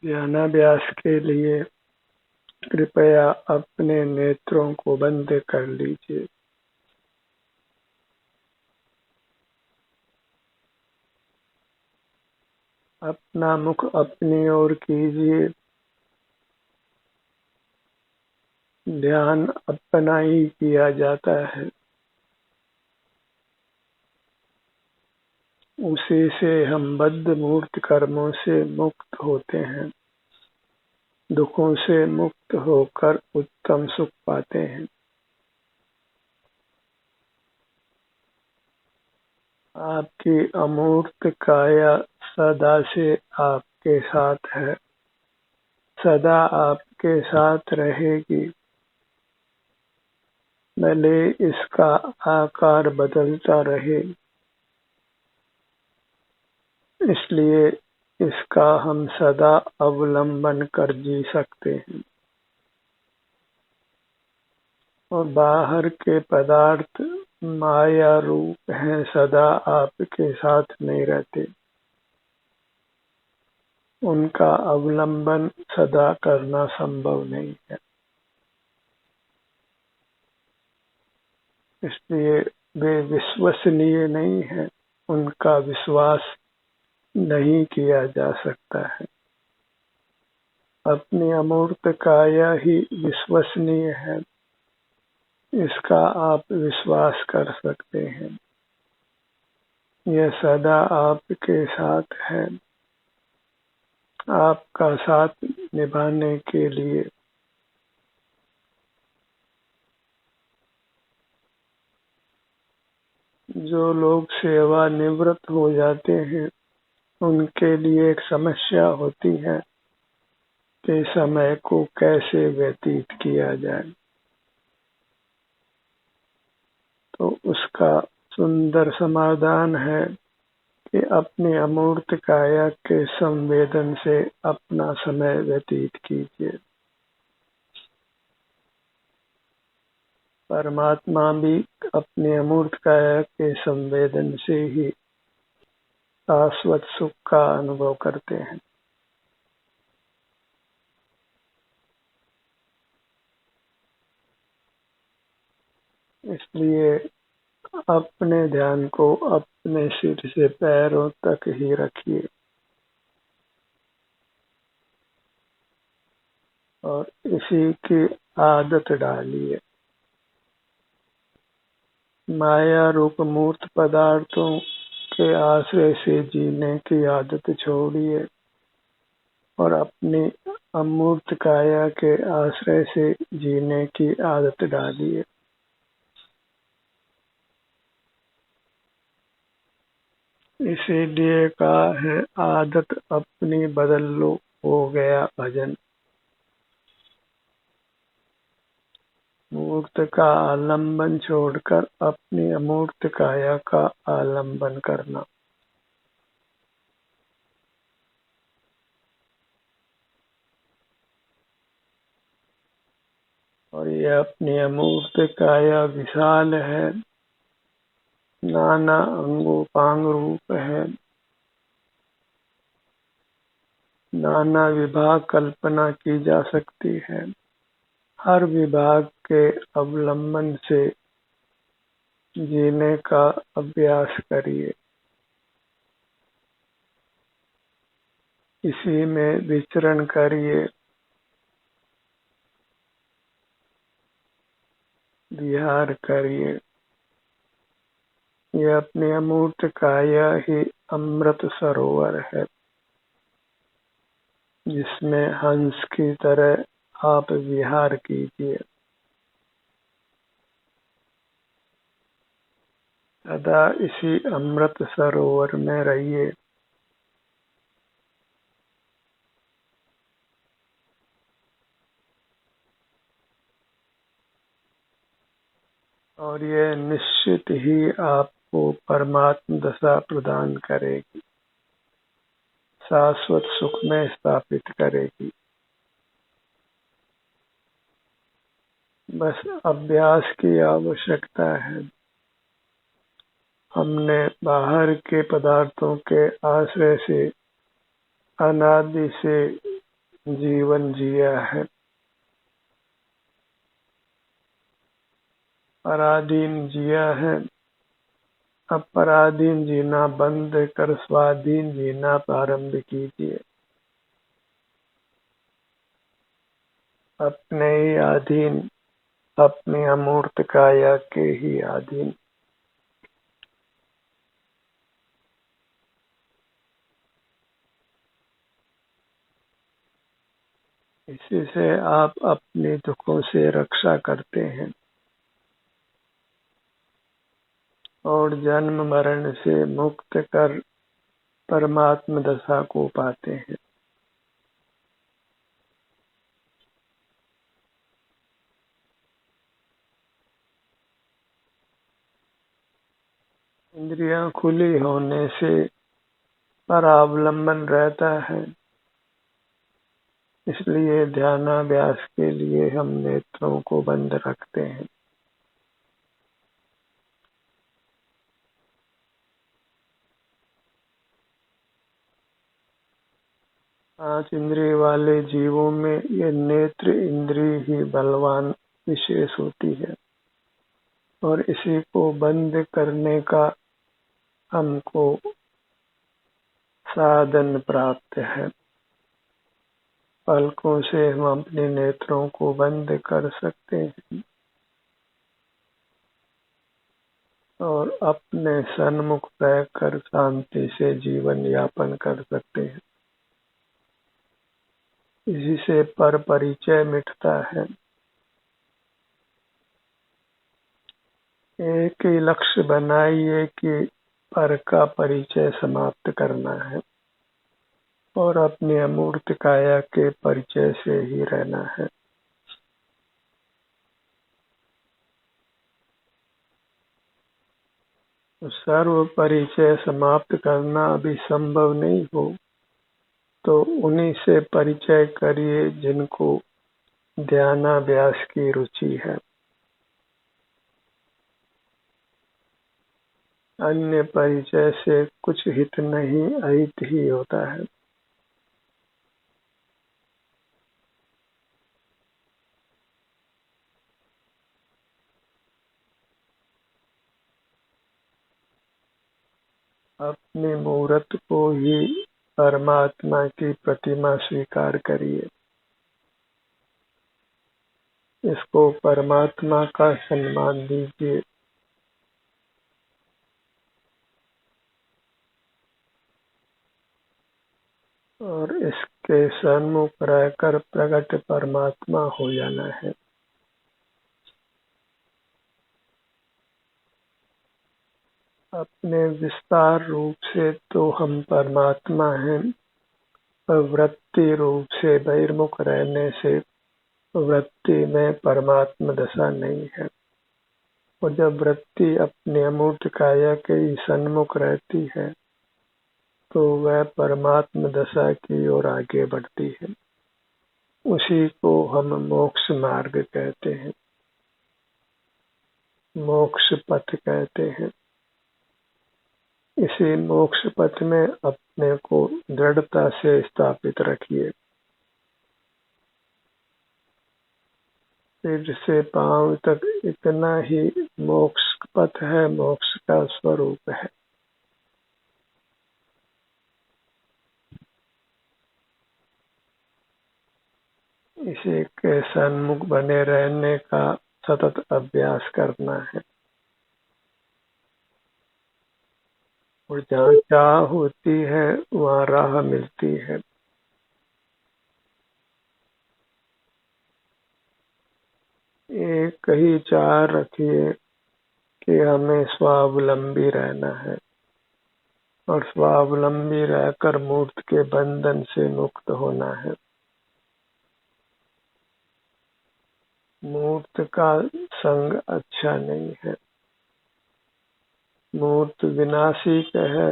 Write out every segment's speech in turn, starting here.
ध्यानाभ्यास के लिए कृपया अपने नेत्रों को बंद कर लीजिए। अपना मुख अपनी ओर कीजिए। ध्यान अपना ही किया जाता है, उसी से हम बद्ध मूर्त कर्मों से मुक्त होते हैं, दुखों से मुक्त होकर उत्तम सुख पाते हैं। आपकी अमूर्त काया सदा से आपके साथ है, सदा आपके साथ रहेगी। भले इसका आकार बदलता रहे, इसलिए इसका हम सदा अवलंबन कर जी सकते हैं। और बाहर के पदार्थ माया रूप हैं, सदा आपके साथ नहीं रहते। उनका अवलंबन सदा करना संभव नहीं है, इसलिए वे विश्वसनीय नहीं है, उनका विश्वास नहीं किया जा सकता है। अपनी अमूर्त काया ही विश्वसनीय है, इसका आप विश्वास कर सकते हैं। यह सदा आपके साथ है, आपका साथ निभाने के लिए। जो लोग सेवानिवृत्त हो जाते हैं, उनके लिए एक समस्या होती है कि समय को कैसे व्यतीत किया जाए। तो उसका सुंदर समाधान है कि अपनी अमूर्त काया के संवेदन से अपना समय व्यतीत कीजिए। परमात्मा भी अपने अमूर्त काया के संवेदन से ही शाश्वत सुख का अनुभव करते हैं। इसलिए अपने ध्यान को अपने सिर से पैरों तक ही रखिए और इसी की आदत डालिए। माया रूप मूर्त पदार्थों के आश्रय से जीने की आदत छोड़िए और अपनी अमूर्त काया के आश्रय से जीने की आदत डालिए। इसीलिए कहा है, आदत अपनी बदल लो, हो गया भजन। मूर्त का आलंबन छोड़कर अपनी अमूर्त काया का आलंबन करना। और यह अपनी अमूर्त काया विशाल है, नाना अंगोपांग रूप है, नाना विभाग कल्पना की जा सकती है। हर विभाग के अवलंबन से जीने का अभ्यास करिए, इसी में विचरण करिए, विहार करिए। यह अपनी अमूर्त काया ही अमृत सरोवर है, जिसमें हंस की तरह आप विहार कीजिए। सदा इसी अमृत सरोवर में रहिए। और यह निश्चित ही आपको परमात्म दशा प्रदान करेगी, शाश्वत सुख में स्थापित करेगी। बस अभ्यास की आवश्यकता है। हमने बाहर के पदार्थों के आश्रय से अनादि से जीवन जिया है। पराधीन जिया है, अब पराधीन जीना बंद कर स्वाधीन जीना प्रारंभ कीजिए। अपने ही अधीन, अपनी अमूर्त काया के ही अधीन। इसी से आप अपने दुखों से रक्षा करते हैं और जन्म मरण से मुक्त कर परमात्म दशा को पाते हैं। इंद्रियां खुली होने से परावलंबन रहता है, इसलिए ध्यानाभ्यास के लिए हम नेत्रों को बंद रखते हैं। पांच इंद्रिय वाले जीवों में ये नेत्र इंद्रिय ही बलवान विशेष होती है और इसी को बंद करने का हमको साधन प्राप्त है। पलकों से हम अपने नेत्रों को बंद कर सकते हैं और अपने सन्मुख रहकर शांति से जीवन यापन कर सकते हैं। इसी से पर परिचय मिटता है। एक ही लक्ष्य बनाइए कि पर का परिचय समाप्त करना है और अपनी अमूर्त काया के परिचय से ही रहना है। सर्व परिचय समाप्त करना अभी संभव नहीं हो तो उन्हीं से परिचय करिए जिनको ध्यानाभ्यास की रुचि है। अन्य परिचय से कुछ हित नहीं, अहित ही होता है। अपने मूर्त को ही परमात्मा की प्रतिमा स्वीकार करिए। इसको परमात्मा का सम्मान दीजिए। और इसके सन्मुख रहकर प्रकट परमात्मा हो जाना है। अपने विस्तार रूप से तो हम परमात्मा हैं, पर वृत्ति रूप से बहिर्मुख रहने से वृत्ति में परमात्मा दशा नहीं है। और जब वृत्ति अपने अमूर्त काया के ही सन्मुख रहती है तो वह परमात्मा दशा की ओर आगे बढ़ती है। उसी को हम मोक्ष मार्ग कहते हैं, मोक्ष पथ कहते हैं। इसी मोक्ष पथ में अपने को दृढ़ता से स्थापित रखिए। सिर से पांव तक इतना ही मोक्ष पथ है, मोक्ष का स्वरूप है। इसी के सन्मुख बने रहने का सतत अभ्यास करना है। और जहाँ चाह होती है वहाँ राह मिलती है। एक ही चाह रखिए कि हमें स्वावलंबी रहना है और स्वावलंबी रहकर मूर्त के बंधन से मुक्त होना है। मूर्त का संग अच्छा नहीं है। मूर्त विनाशी है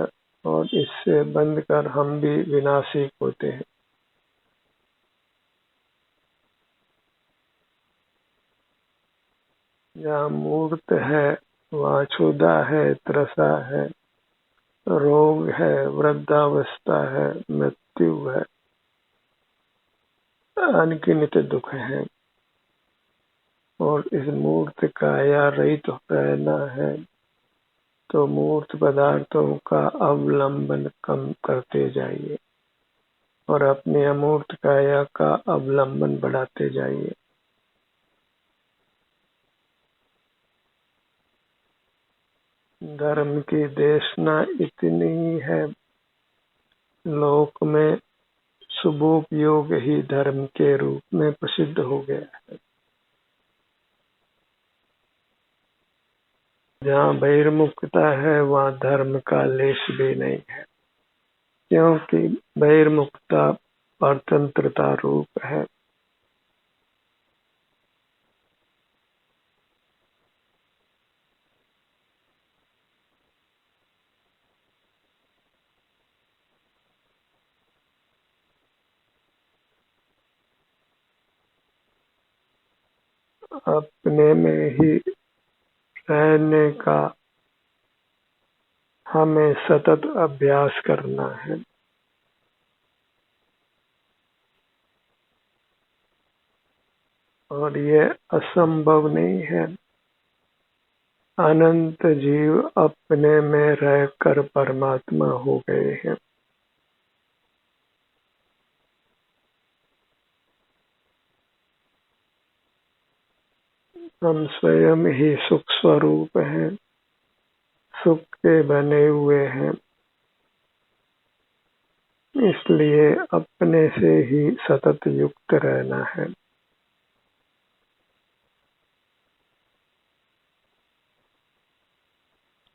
और इससे बंध कर हम भी विनाशी होते हैं। जहाँ मूर्त है वहाँ क्षुधा है, त्रसा है, रोग है, वृद्धावस्था है, मृत्यु है। अनगिनत दुख हैं और इस मूर्त काया रहित रहना है तो मूर्त पदार्थों का अवलंबन कम करते जाइए और अपनी अमूर्त काया का अवलंबन बढ़ाते जाइए। धर्म की देशना इतनी ही है, लोक में शुभोपयोग ही धर्म के रूप में प्रसिद्ध हो गया है। जहाँ बहिर्मुखता है वहाँ धर्म का लेश भी नहीं है, क्योंकि बहिर्मुखता परतंत्रता रूप है। अपने में ही रहने का हमें सतत अभ्यास करना है। और ये असंभव नहीं है। अनंत जीव अपने में रहकर परमात्मा हो गए हैं। हम स्वयं ही सुख स्वरूप हैं, सुख के बने हुए हैं, इसलिए अपने से ही सतत युक्त रहना है।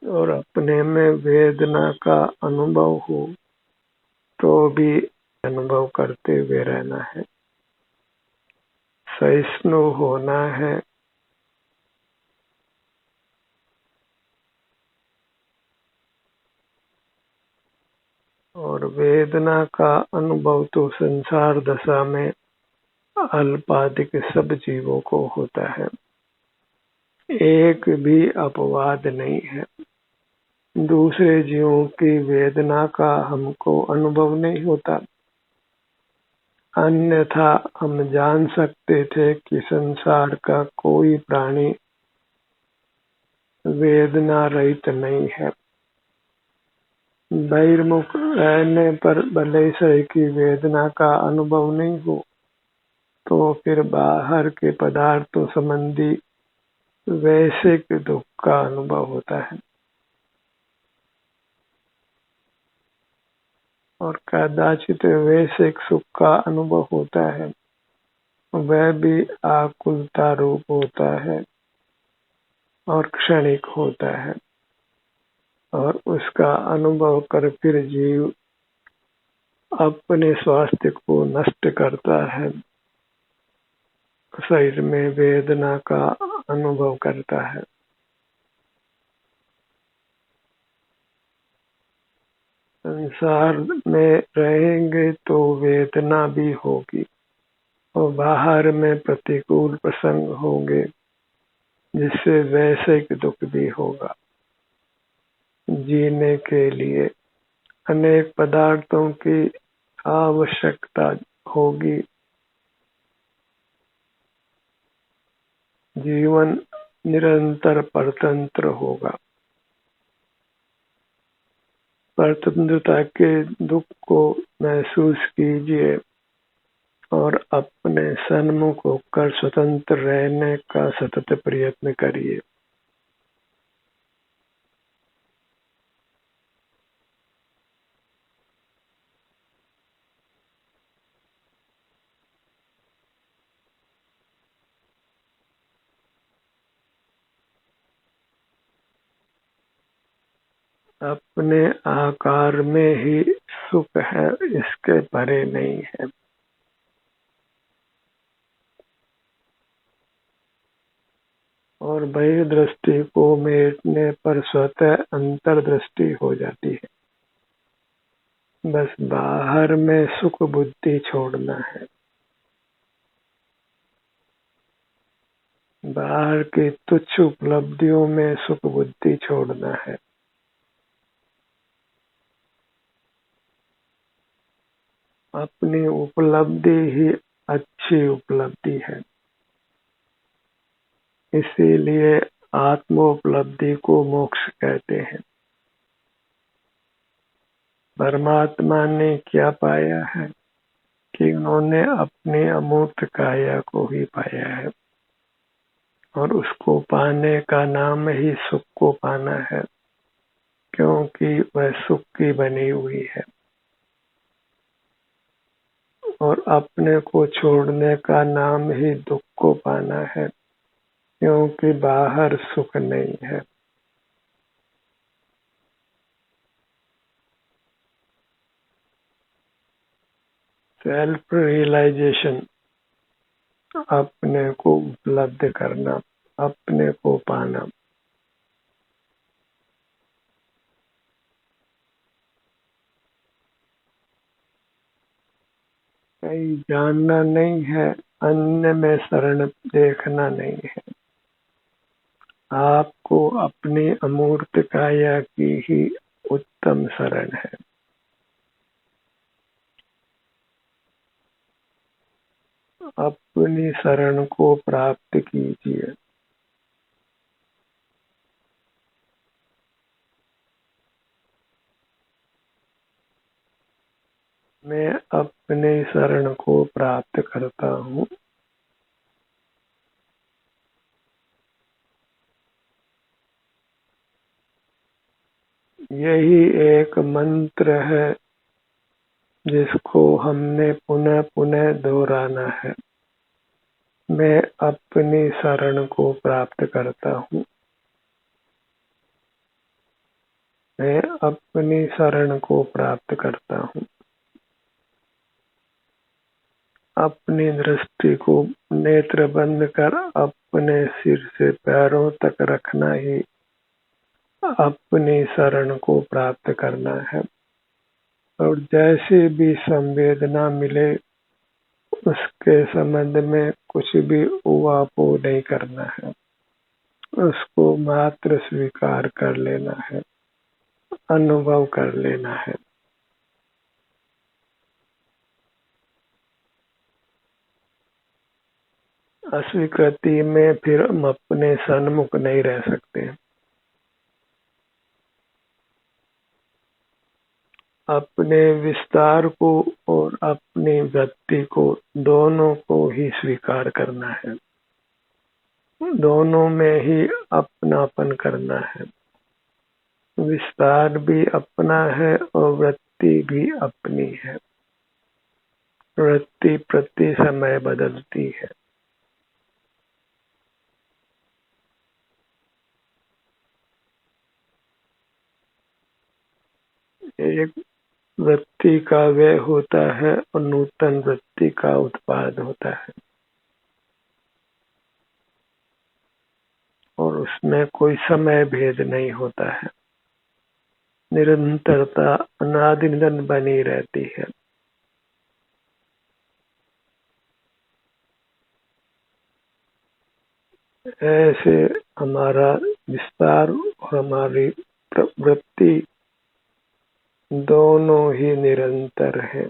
और अपने में वेदना का अनुभव हो तो भी अनुभव करते हुए रहना है। सहिष्णु होना है और वेदना का अनुभव तो संसार दशा में अल्पाधिक सब जीवों को होता है, एक भी अपवाद नहीं है। दूसरे जीवों की वेदना का हमको अनुभव नहीं होता, अन्यथा हम जान सकते थे कि संसार का कोई प्राणी वेदना रहित नहीं है। बहिर्मुख रहने पर भले शरीर की वेदना का अनुभव नहीं हो तो फिर बाहर के पदार्थों संबंधी वैश्विक दुख का अनुभव होता है और कदाचित वैश्विक सुख का अनुभव होता है, वह भी आकुलता रूप होता है और क्षणिक होता है और उसका अनुभव कर फिर जीव अपने स्वास्थ्य को नष्ट करता है, शरीर में वेदना का अनुभव करता है। संसार में रहेंगे तो वेदना भी होगी और बाहर में प्रतिकूल प्रसंग होंगे जिससे वैश्विक दुख भी होगा। जीने के लिए अनेक पदार्थों की आवश्यकता होगी। जीवन निरंतर परतंत्र होगा। परतंत्रता के दुख को महसूस कीजिए और अपने सन्मुख होकर स्वतंत्र रहने का सतत प्रयत्न करिए। अपने आकार में ही सुख है, इसके परे नहीं है। और बहिर्दृष्टि को मेटने पर स्वतः अंतर्दृष्टि हो जाती है। बस बाहर में सुख बुद्धि छोड़ना है, बाहर की तुच्छ उपलब्धियों में सुख बुद्धि छोड़ना है। अपनी उपलब्धि ही अच्छी उपलब्धि है। इसीलिए आत्मोपलब्धि को मोक्ष कहते हैं। परमात्मा ने क्या पाया है कि उन्होंने अपनी अमूर्त काया को ही पाया है, और उसको पाने का नाम ही सुख को पाना है, क्योंकि वह सुख की बनी हुई है। और अपने को छोड़ने का नाम ही दुख को पाना है, क्योंकि बाहर सुख नहीं है। सेल्फ रियलाइजेशन, अपने को उपलब्ध करना, अपने को पाना। कहीं जानना नहीं है, अन्य में शरण देखना नहीं है। आपको अपनी अमूर्त काया की ही उत्तम शरण है। अपनी शरण को प्राप्त कीजिए। मैं अपने शरण को प्राप्त करता हूँ। यही एक मंत्र है जिसको हमने पुनः पुनः दोहराना है। मैं अपनी शरण को प्राप्त करता हूँ। मैं अपनी शरण को प्राप्त करता हूँ। अपनी दृष्टि को नेत्र बंद कर अपने सिर से पैरों तक रखना ही अपनी शरण को प्राप्त करना है। और जैसे भी संवेदना मिले उसके संबंध में कुछ भी उवापो नहीं करना है, उसको मात्र स्वीकार कर लेना है, अनुभव कर लेना है। अस्वीकृति में फिर हम अपने सन्मुख नहीं रह सकते। अपने विस्तार को और अपनी वृत्ति को, दोनों को ही स्वीकार करना है। दोनों में ही अपनापन करना है। विस्तार भी अपना है और वृत्ति भी अपनी है। वृत्ति प्रति समय बदलती है। एक वृत्ति का व्यय होता है और नूतन वृत्ति का उत्पाद होता है, और उसमें कोई समय भेद नहीं होता है। निरंतरता अनादिनदन बनी रहती है। ऐसे हमारा विस्तार और हमारी वृत्ति दोनों ही निरंतर है।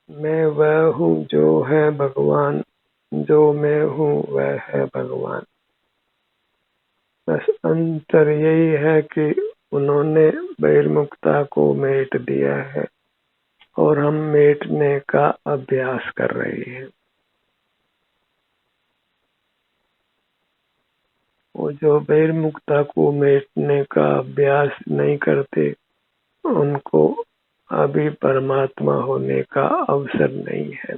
मैं वह हूँ जो है भगवान, जो मैं हूँ वह है भगवान। बस अंतर यही है कि उन्होंने बहिर्मुखता को मेट दिया है और हम मेटने का अभ्यास कर रहे हैं। वो जो बहिर्मुखता को मेटने का अभ्यास नहीं करते, उनको अभी परमात्मा होने का अवसर नहीं है।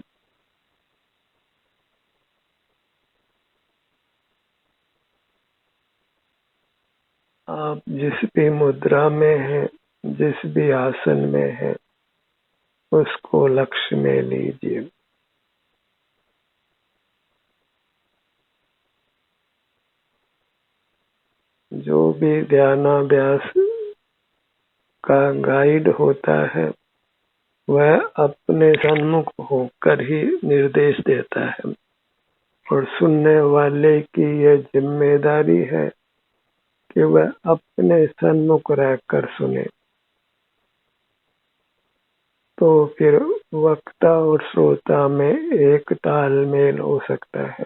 आप जिस भी मुद्रा में हैं, जिस भी आसन में हैं, उसको लक्ष्य में लीजिए। जो भी ध्यानाभ्यास का गाइड होता है वह अपने सन्मुख होकर ही निर्देश देता है, और सुनने वाले की यह जिम्मेदारी है कि वह अपने सन्मुख रहकर सुने, तो फिर वक्ता और श्रोता में एक तालमेल हो सकता है,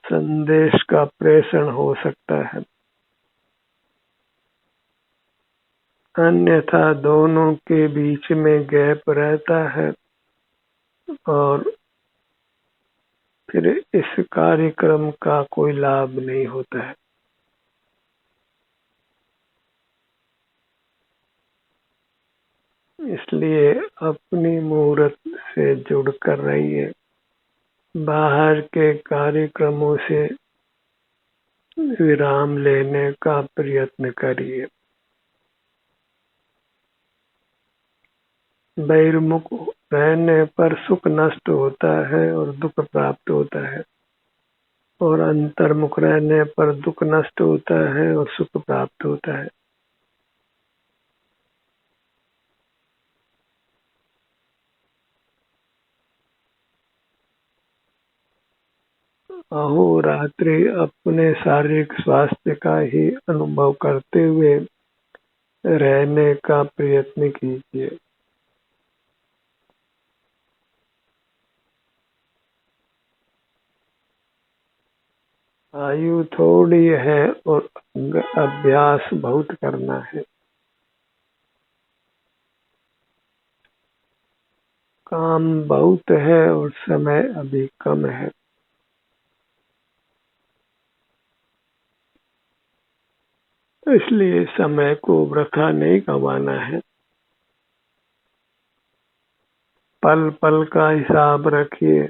संदेश का प्रेषण हो सकता है। अन्यथा दोनों के बीच में गैप रहता है और फिर इस कार्यक्रम का कोई लाभ नहीं होता है। इसलिए अपनी मुहूर्त से जुड़कर रहिए, बाहर के कार्यक्रमों से विराम लेने का प्रयत्न करिए। बहिर्मुख रहने पर सुख नष्ट होता है और दुख प्राप्त होता है, और अंतर्मुख रहने पर दुख नष्ट होता है और सुख प्राप्त होता है। अहोरात्रि अपने शारीरिक स्वास्थ्य का ही अनुभव करते हुए रहने का प्रयत्न कीजिए। आयु थोड़ी है और अभ्यास बहुत करना है। काम बहुत है और समय अभी कम है। इसलिए समय को वृथा नहीं गंवाना है। पल पल का हिसाब रखिए,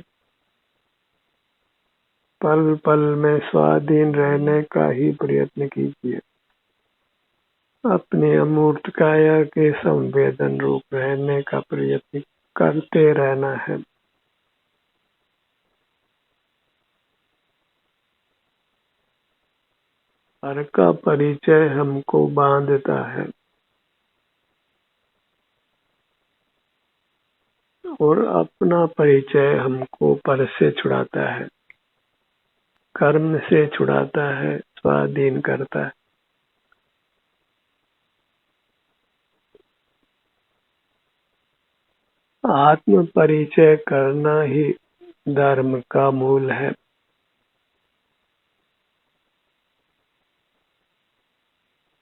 पल पल में स्वाधीन रहने का ही प्रयत्न कीजिए। अपनी अमूर्त काया के संवेदन रूप रहने का प्रयत्न करते रहना है। हर का परिचय हमको बांधता है और अपना परिचय हमको पर से छुड़ाता है, कर्म से छुड़ाता है, स्वाधीन करता है। आत्म परिचय करना ही धर्म का मूल है।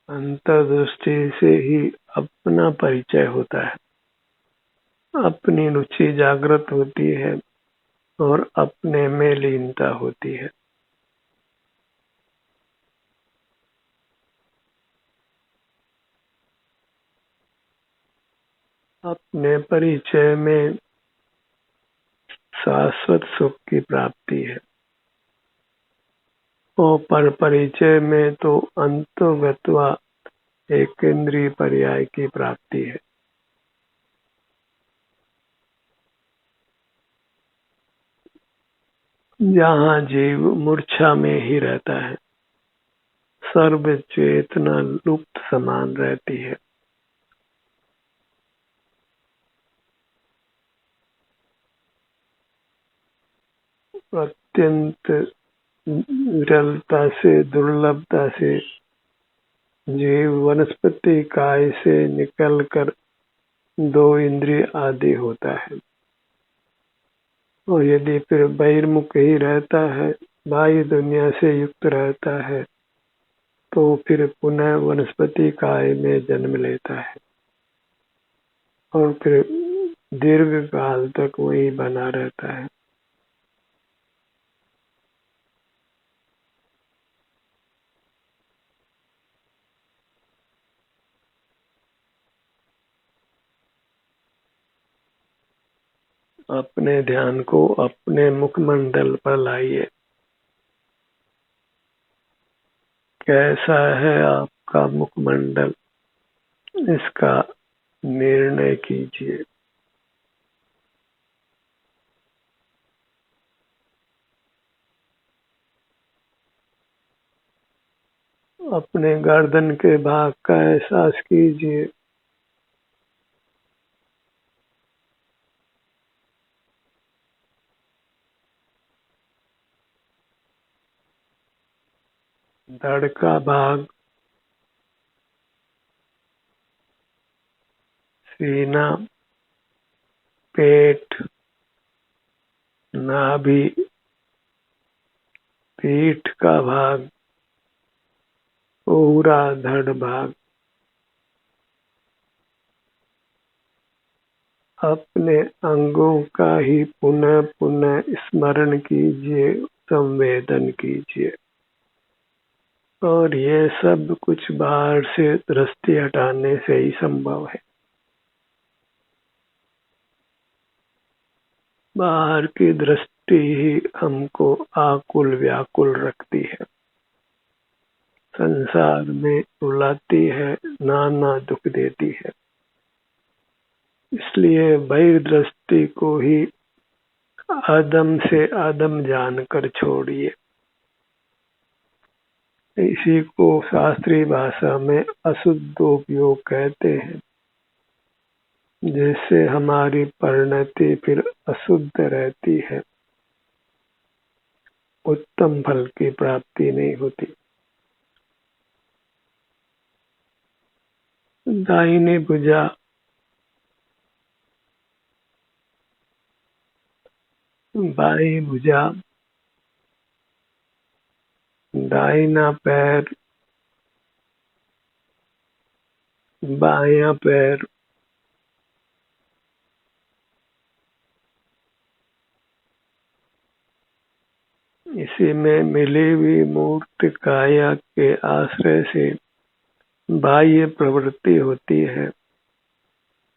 अंतर्दृष्टि से ही अपना परिचय होता है, अपनी रुचि जागृत होती है और अपने में लीनता होती है। अपने परिचय में शाश्वत सुख की प्राप्ति है और पर परिचय में तो अंतोगत्वा एक इंद्रिय पर्याय की प्राप्ति है। जहाँ जीव मूर्छा में ही रहता है, सर्व चेतना लुप्त समान रहती है। अत्यंत विरलता से, दुर्लभता से जीव वनस्पति काय से निकलकर दो इंद्रिय आदि होता है, और यदि फिर बहिर्मुख ही रहता है, बाह्य दुनिया से युक्त रहता है, तो फिर पुनः वनस्पति काय में जन्म लेता है और फिर दीर्घ काल तक वही बना रहता है। अपने ध्यान को अपने मुखमंडल पर लाइए। कैसा है आपका मुखमंडल, इसका निर्णय कीजिए। अपने गर्दन के भाग का एहसास कीजिए। धड़ का भाग, सीना, पेट, नाभि, पीठ का भाग, पूरा धड़ भाग। अपने अंगों का ही पुनः पुनः स्मरण कीजिए, संवेदन कीजिए। और ये सब कुछ बाहर से दृष्टि हटाने से ही संभव है। बाहर की दृष्टि ही हमको आकुल व्याकुल रखती है, संसार में रुलाती है, नाना दुख देती है। इसलिए बहिर्दृष्टि को ही आदम से आदम जानकर छोड़िए। इसी को शास्त्रीय भाषा में अशुद्धोपयोग कहते हैं, जिससे हमारी परिणति फिर अशुद्ध रहती है, उत्तम फल की प्राप्ति नहीं होती। दाहिनी भुजा, बाई भुजा, दाहिना पैर, बायां पैर, इसी में मिली हुई मूर्त काया के आश्रय से बाह्य प्रवृत्ति होती है,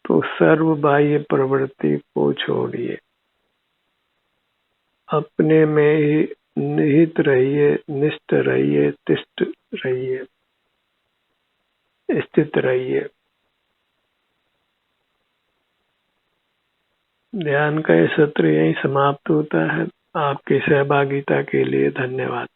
तो सर्व बाह्य प्रवृत्ति को छोड़िए। अपने में ही निहित रहिए, निष्ठ रहिए, तिष्ठ रहिए, स्थित रहिए। ध्यान का ये सत्र यहीं समाप्त होता है। आपकी सहभागिता के लिए धन्यवाद।